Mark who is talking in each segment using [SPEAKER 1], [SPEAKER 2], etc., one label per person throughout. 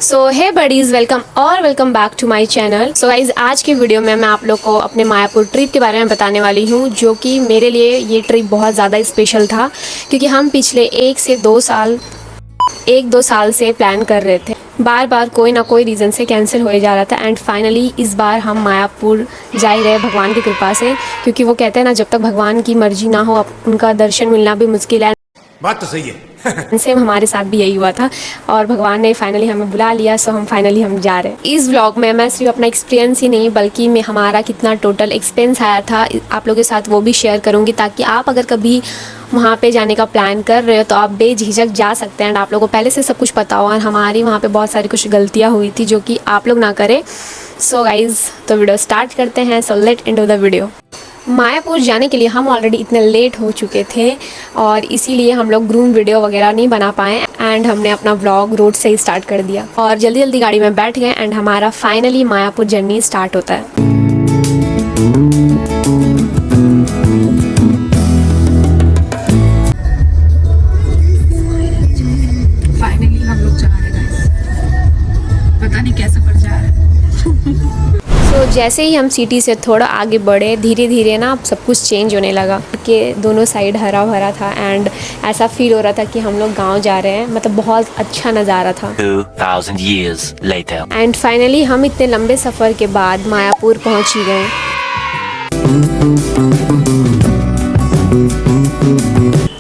[SPEAKER 1] So hey buddies, welcome back to my channel. So guys, आज की video में मैं आप लोग को अपने मायापुर ट्रिप के बारे में बताने वाली हूँ, जो कि मेरे लिए ये ट्रिप बहुत ज़्यादा स्पेशल था, क्योंकि हम पिछले एक दो साल से प्लान कर रहे थे। बार बार कोई ना कोई रीज़न से कैंसिल हो जा रहा था एंड फाइनली इस बार हम मायापुर जा ही रहे भगवान की कृपा से, क्योंकि वो कहते हैं ना, जब तक भगवान की मर्जी ना हो उनका दर्शन मिलना भी मुश्किल है।
[SPEAKER 2] बात तो सही है।
[SPEAKER 1] सेम हमारे साथ भी यही हुआ था और भगवान ने फाइनली हमें बुला लिया। सो हम फाइनली जा रहे हैं। इस व्लॉग में मैं सिर्फ अपना एक्सपीरियंस ही नहीं, बल्कि मैं हमारा कितना टोटल एक्सपेंस आया था आप लोगों के साथ वो भी शेयर करूंगी, ताकि आप अगर कभी वहाँ पे जाने का प्लान कर रहे हो तो आप बेझिझक जा सकते हैं एंड आप लोगों को पहले से सब कुछ पता हो। और हमारी वहाँ पे बहुत सारी कुछ गलतियाँ हुई थी जो कि आप लोग ना करें। सो गाइज़, तो वीडियो स्टार्ट करते हैं। So let into the video. Mayapur जाने के लिए हम ऑलरेडी इतने लेट हो चुके थे और इसीलिए हम लोग ग्रूम वीडियो वगैरह नहीं बना पाए एंड हमने अपना व्लॉग रोड से ही स्टार्ट कर दिया और जल्दी जल्दी गाड़ी में बैठ गए एंड हमारा फाइनली मायापुर जर्नी स्टार्ट होता है।
[SPEAKER 3] फाइनली हम लोग जा रहे हैं, पता नहीं कैसे पर जा रहे हैं।
[SPEAKER 1] तो जैसे ही हम सिटी से थोड़ा आगे बढ़े, धीरे धीरे ना सब कुछ चेंज होने लगा कि दोनों साइड हरा भरा था एंड ऐसा फील हो रहा था कि हम लोग गांव जा रहे हैं। मतलब बहुत अच्छा नज़ारा था।
[SPEAKER 4] 2000 years later.
[SPEAKER 1] एंड फाइनली हम इतने लंबे सफ़र के बाद मायापुर पहुंच ही गए।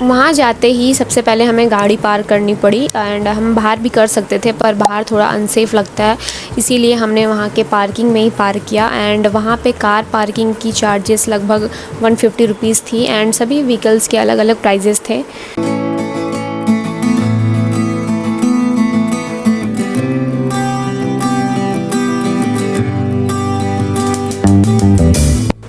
[SPEAKER 1] वहाँ जाते ही सबसे पहले हमें गाड़ी पार्क करनी पड़ी एंड हम बाहर भी कर सकते थे, पर बाहर थोड़ा अनसेफ लगता है, इसीलिए हमने वहाँ के पार्किंग में ही पार्क किया। एंड वहाँ पे कार पार्किंग की चार्जेस लगभग 150 रुपीज़ थी एंड सभी व्हीकल्स के अलग अलग प्राइजेस थे।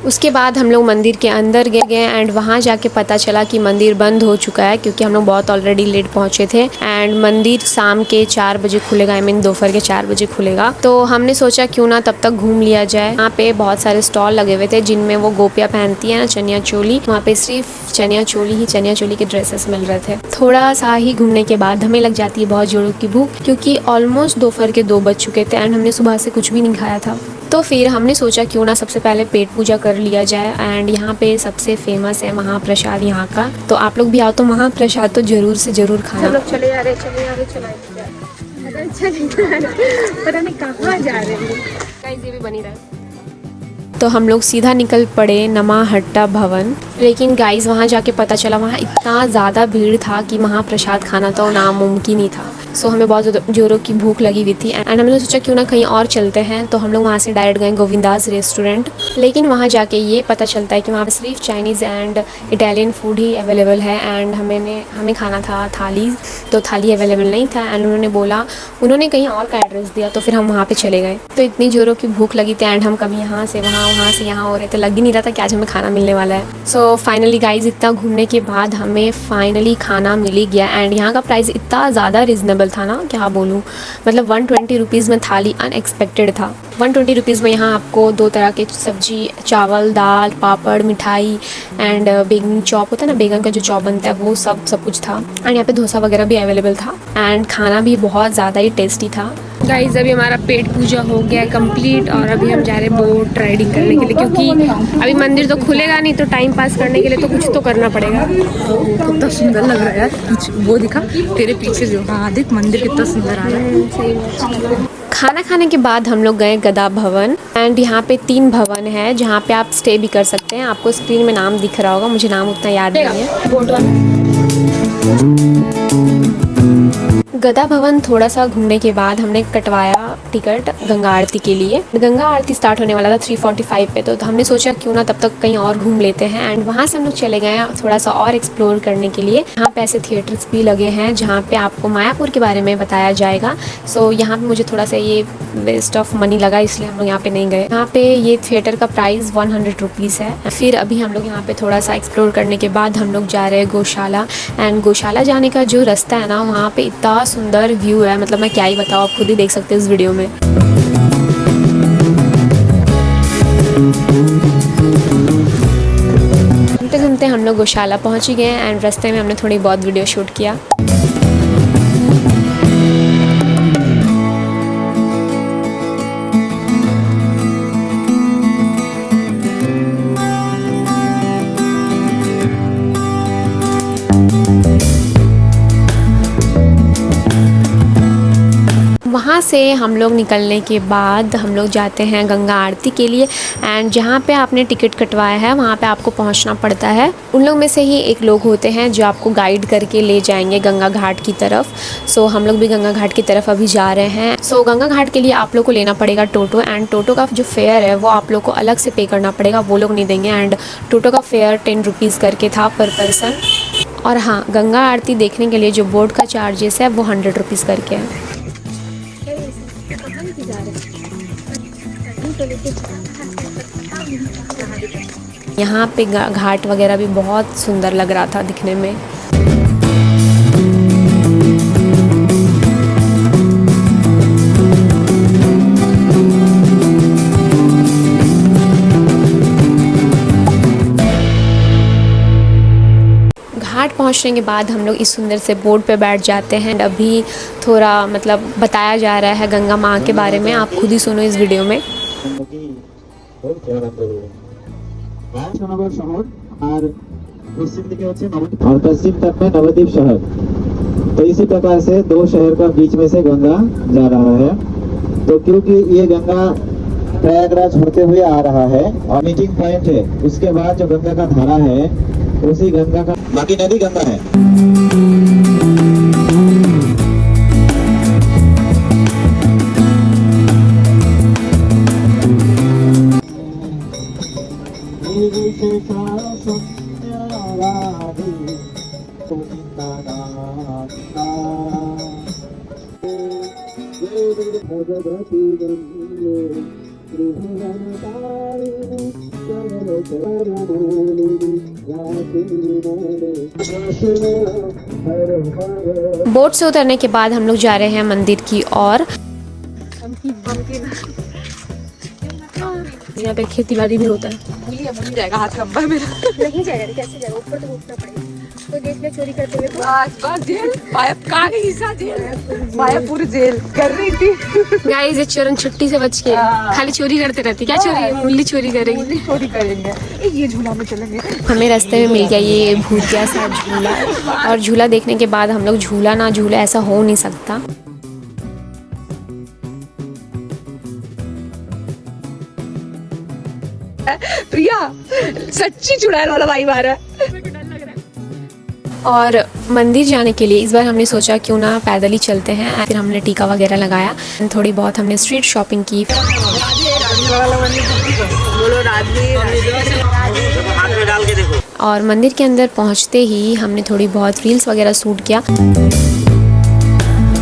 [SPEAKER 1] उसके बाद हम लोग मंदिर के अंदर गए एंड वहाँ जाके पता चला कि मंदिर बंद हो चुका है, क्योंकि हम लोग बहुत ऑलरेडी लेट पहुँचे थे एंड मंदिर शाम के 4 बजे खुलेगा, आई मीन दोपहर के 4 बजे खुलेगा। तो हमने सोचा क्यों ना तब तक घूम लिया जाए। यहाँ पे बहुत सारे स्टॉल लगे हुए थे जिनमें वो गोपियाँ पहनती है ना, चनिया चोली। वहाँ पे सिर्फ चनिया चोली के ड्रेसेस मिल रहे थे। थोड़ा सा ही घूमने के बाद हमें लग जाती है बहुत जोरों की भूख, क्योंकि ऑलमोस्ट दोपहर के 2 बज चुके थे एंड हमने सुबह से कुछ भी नहीं खाया था। तो फिर हमने सोचा क्यों ना सबसे पहले पेट पूजा कर लिया जाए एंड यहाँ पे सबसे फेमस है महाप्रसाद यहाँ का। तो आप लोग भी आओ तो महाप्रसाद तो जरूर से जरूर खाना।
[SPEAKER 3] हम लोग चले जा रहे पता नहीं कहाँ जा रहे हैं।
[SPEAKER 1] गाइस, ये भी बनी रहा। तो हम लोग सीधा निकल पड़े नमाहट्टा भवन। लेकिन गाइस, वहाँ जाके पता चला वहाँ इतना ज़्यादा भीड़ था कि महाप्रसाद खाना तो नामुमकिन ही था। सो हमें बहुत जोरों की भूख लगी हुई थी एंड हमने सोचा क्यों ना कहीं और चलते हैं। तो हम लोग वहाँ से डायरेक्ट गए गोविंदास रेस्टोरेंट। लेकिन वहाँ जाके ये पता चलता है कि वहाँ पे सिर्फ Chinese and Italian food he available है एंड हमें खाना था थाली, तो थाली अवेलेबल नहीं था एंड उन्होंने कहीं और का एड्रेस दिया। तो फिर हम वहाँ पर चले गए। तो इतनी जोरों की भूख लगी थी एंड हम कभी यहाँ से यहाँ हो रहे थे, लग ही नहीं रहा था कि आज हमें खाना मिलने वाला है। सो फाइनली गाइज, इतना घूमने के बाद हमें फाइनली खाना मिल ही गया एंड यहाँ का प्राइस इतना ज़्यादा रिजनेबल था ना, क्या बोलूँ। मतलब 120 रुपीज़ में थाली अनएक्सपेक्टेड था। 120 रुपीज़ में यहाँ आपको 2 तरह के सब्जी, चावल, दाल, पापड़, मिठाई एंड बेगन चॉप होता है ना, बेगन का जो चॉप बनता है वो सब कुछ था एंड यहाँ पे डोसा वगैरह भी अवेलेबल था एंड खाना भी बहुत ज़्यादा ही टेस्टी था।
[SPEAKER 3] गाइस, अभी हमारा पेट पूजा हो गया है कंप्लीट और अभी हम जा रहे हैं बोट राइडिंग करने के लिए, क्योंकि अभी मंदिर तो खुलेगा नहीं, तो टाइम पास करने के लिए तो कुछ तो करना पड़ेगा। कितना सुंदर लग रहा है यार, वो दिखा तेरे पीछे जो, हाँ देख मंदिर कितना सुंदर आ रहा है।
[SPEAKER 1] खाना खाने के बाद हम लोग गए गदा भवन एंड यहाँ पे 3 भवन है जहाँ पे आप स्टे भी कर सकते हैं। आपको स्क्रीन में नाम दिख रहा होगा, मुझे नाम उतना याद नहीं है। गदा भवन थोड़ा सा घूमने के बाद हमने कटवाया टिकट गंगा आरती के लिए। गंगा आरती स्टार्ट होने वाला था 3:45 पे, तो हमने सोचा क्यों ना तब तक कहीं और घूम लेते हैं एंड वहाँ से हम लोग चले गए थोड़ा सा और एक्सप्लोर करने के लिए। यहाँ पे ऐसे थिएटर्स भी लगे हैं जहाँ पे आपको मायापुर के बारे में बताया जाएगा। सो यहाँ पे मुझे थोड़ा सा ये वेस्ट ऑफ मनी लगा, इसलिए हम लोग यहाँ पे नहीं गए। यहाँ पे ये थिएटर का प्राइस 100 रुपीज़ है। फिर अभी हम लोग यहाँ पे थोड़ा सा एक्सप्लोर करने के बाद हम लोग जा रहे हैं गौशाला एंड गौशाला जाने का जो रास्ता है ना, वहाँ पे इतना सुंदर व्यू है, मतलब मैं क्या ही बताऊँ, आप खुद ही देख सकते हैं इस वीडियो में। घूमते घूमते हम लोग गौशाला पहुँच गए एंड रास्ते में हमने थोड़ी बहुत वीडियो शूट किया। वहाँ से हम लोग निकलने के बाद हम लोग जाते हैं गंगा आरती के लिए। एंड जहाँ पे आपने टिकट कटवाया है वहाँ पे आपको पहुँचना पड़ता है। उन लोग में से ही एक लोग होते हैं जो आपको गाइड करके ले जाएंगे गंगा घाट की तरफ। सो हम लोग भी गंगा घाट की तरफ अभी जा रहे हैं। सो गंगा घाट के लिए आप लोग को लेना पड़ेगा टोटो, एंड टोटो का जो फेयर है वो आप लोग को अलग से पे करना पड़ेगा, वो लोग नहीं देंगे। एंड टोटो का फेयर 10 रुपीज़ करके था पर पर्सन। और हाँ, गंगा आरती देखने के लिए जो बोर्ड का चार्जेस है वो 100 रुपीज़ करके है। यहाँ पे घाट वगैरह भी बहुत सुंदर लग रहा था दिखने में। घाट पहुँचने के बाद हम लोग इस सुंदर से बोर्ड पे बैठ जाते हैं। अभी थोड़ा मतलब बताया जा रहा है गंगा माँ के बारे में, आप खुद ही सुनो इस वीडियो में।
[SPEAKER 2] और पश्चिम तट में नवद्वीप शहर। तो इसी प्रकार से 2 शहर का बीच में से गंगा जा रहा है। तो क्योंकि ये गंगा प्रयागराज होते हुए आ रहा है और मीटिंग पॉइंट है, उसके बाद जो गंगा का धारा है उसी गंगा का बाकी नदी गंगा है।
[SPEAKER 1] बोट से उतरने के बाद हम लोग जा रहे हैं मंदिर की ओर। यहाँ पे खेती बाड़ी भी होता है।
[SPEAKER 3] जाएगा हाथ लंबा मेरा
[SPEAKER 1] नहीं जाएगा, कैसे जाएगा? ऊपर तो उठना पड़ेगा। तो देख ले चोरी करते हुए
[SPEAKER 3] बस जेल कहाँ गई हिस्सा जेल मायापुर जेल कर रही थी।
[SPEAKER 1] गाइस ये चोरन छुट्टी से बच के खाली चोरी करते रहती। क्या चोरी? मूली चोरी करेगी।
[SPEAKER 3] चोरी करेंगे। ये झूला में चलेंगे।
[SPEAKER 1] हमें रास्ते में मिल गया ये भूतिया सा झूला, और झूला देखने के बाद हम लोग झूला ना झूला ऐसा हो नहीं सकता।
[SPEAKER 3] प्रिया सच्ची चुड़ैल वाला भाई मारा है।
[SPEAKER 1] और मंदिर जाने के लिए इस बार हमने सोचा क्यों ना पैदल ही चलते हैं। फिर हमने टीका वगैरह लगाया, थोड़ी बहुत हमने स्ट्रीट शॉपिंग की। और मंदिर के अंदर पहुंचते ही हमने थोड़ी बहुत रील्स वगैरह शूट किया।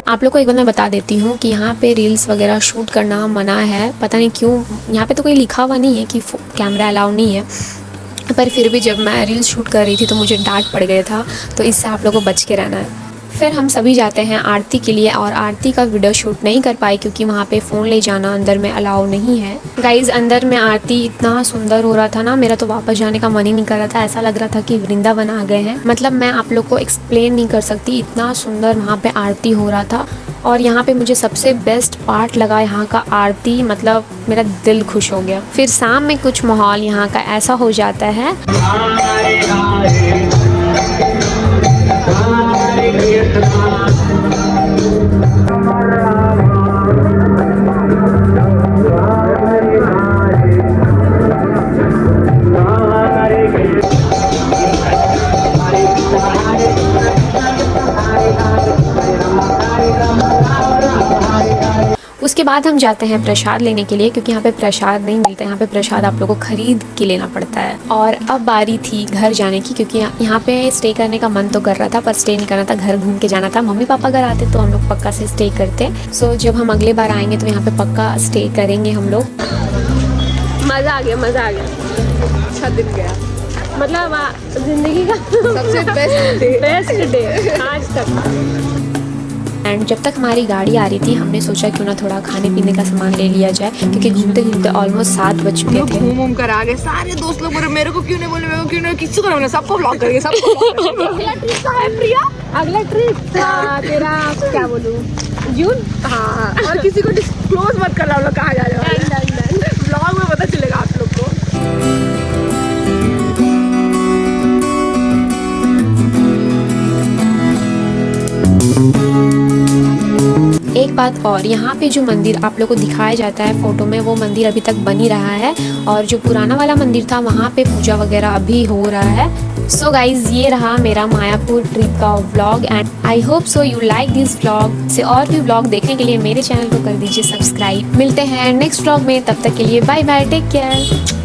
[SPEAKER 1] आप लोग को एक बार मैं बता देती हूँ कि यहाँ पे रील्स वगैरह शूट करना मना है। पता नहीं क्यों, यहाँ पे तो कोई लिखा हुआ नहीं है कि कैमरा अलाउ नहीं है, पर फिर भी जब मैं रील्स शूट कर रही थी तो मुझे डांट पड़ गया था। तो इससे आप लोगों को बच के रहना है। फिर हम सभी जाते हैं आरती के लिए, और आरती का वीडियो शूट नहीं कर पाई क्योंकि वहाँ पे फ़ोन ले जाना अंदर में अलाउ नहीं है। गाइज़ अंदर में आरती इतना सुंदर हो रहा था ना, मेरा तो वापस जाने का मन ही नहीं कर रहा था। ऐसा लग रहा था कि वृंदावन आ गए हैं। मतलब मैं आप लोग को एक्सप्लेन नहीं कर सकती, इतना सुंदर वहाँ पे आरती हो रहा था। और यहाँ पे मुझे सबसे बेस्ट पार्ट लगा यहाँ का आरती, मतलब मेरा दिल खुश हो गया। फिर शाम में कुछ माहौल यहाँ का ऐसा हो जाता है। उसके बाद हम जाते हैं प्रसाद लेने के लिए, क्योंकि यहाँ पे प्रसाद नहीं मिलता। यहाँ पे प्रसाद आप लोगों को खरीद के लेना पड़ता है। और अब बारी थी घर जाने की, क्योंकि यहाँ पे स्टे करने का मन तो कर रहा था पर स्टे नहीं करना था, घर घूम के जाना था। मम्मी पापा अगर आते तो हम लोग पक्का से स्टे करते। सो जब हम अगले बार आएंगे तो यहाँ पे पक्का स्टे करेंगे हम लोग।
[SPEAKER 3] मज़ा आ गया, मज़ा आ गया। अच्छा दिन गया, मतलब जिंदगी का सबसे बेस्ट डे आज तक।
[SPEAKER 1] एंड जब तक हमारी गाड़ी आ रही थी हमने सोचा क्यों ना थोड़ा खाने पीने का सामान ले लिया जाए, क्योंकि घूमते घूमते ऑलमोस्ट 7 बज चुके थे।
[SPEAKER 3] घूम कर आ गए। सारे दोस्त लोग बोले मेरे को क्यों नहीं बोले, मेरे को क्यों नहीं, किसी को नहीं, सबको ब्लॉक करके सबको। अगला ट्रिप का है प्रिया, अगला ट्रिप तेरा क्या बोलूं, जून। हाँ, और किसी को डिस्क्लोज मत करना हम लोग कहाँ जा रहे हो। ब्लॉग में पता चलेगा आप लोग को।
[SPEAKER 1] एक बात और, यहाँ पे जो मंदिर आप लोग को दिखाया जाता है फोटो में, वो मंदिर अभी तक बन ही रहा है, और जो पुराना वाला मंदिर था वहाँ पे पूजा वगैरह अभी हो रहा है। सो गाइज, ये रहा मेरा मायापुर ट्रिप का vlog, and I hope so you like this vlog. से और भी व्लॉग देखने के लिए मेरे चैनल को कर दीजिए सब्सक्राइब। मिलते हैं नेक्स्ट व्लॉग में, तब तक के लिए बाय बाय, टेक केयर।